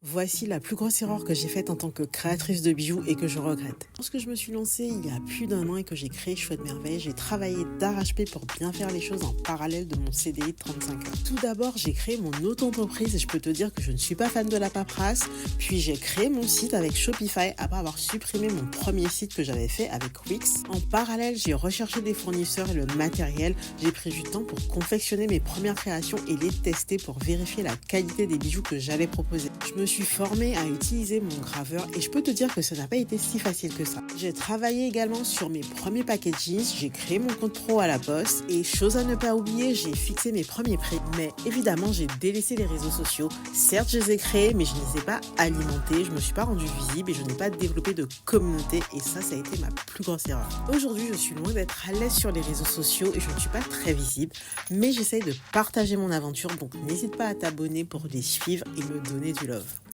Voici la plus grosse erreur que j'ai faite en tant que créatrice de bijoux et que je regrette. Lorsque je me suis lancée il y a plus d'un an et que j'ai créé Chouette Merveille, j'ai travaillé d'arrache-pied pour bien faire les choses en parallèle de mon CDI de 35 heures. Tout d'abord, j'ai créé mon auto-entreprise et je peux te dire que je ne suis pas fan de la paperasse. Puis j'ai créé mon site avec Shopify après avoir supprimé mon premier site que j'avais fait avec Wix. En parallèle, j'ai recherché des fournisseurs et le matériel. J'ai pris du temps pour confectionner mes premières créations et les tester pour vérifier la qualité des bijoux que j'allais proposer. Je me suis formée à utiliser mon graveur et je peux te dire que ça n'a pas été si facile que ça. J'ai travaillé également sur mes premiers paquets de jeans, j'ai créé mon compte pro à la poste et chose à ne pas oublier, j'ai fixé mes premiers prix. Mais évidemment, j'ai délaissé les réseaux sociaux. Certes, je les ai créés, mais je ne les ai pas alimentés, je me suis pas rendue visible et je n'ai pas développé de communauté et ça a été ma plus grosse erreur. Aujourd'hui, je suis loin d'être à l'aise sur les réseaux sociaux et je ne suis pas très visible, mais j'essaye de partager mon aventure, donc n'hésite pas à t'abonner pour les suivre et me donner du love.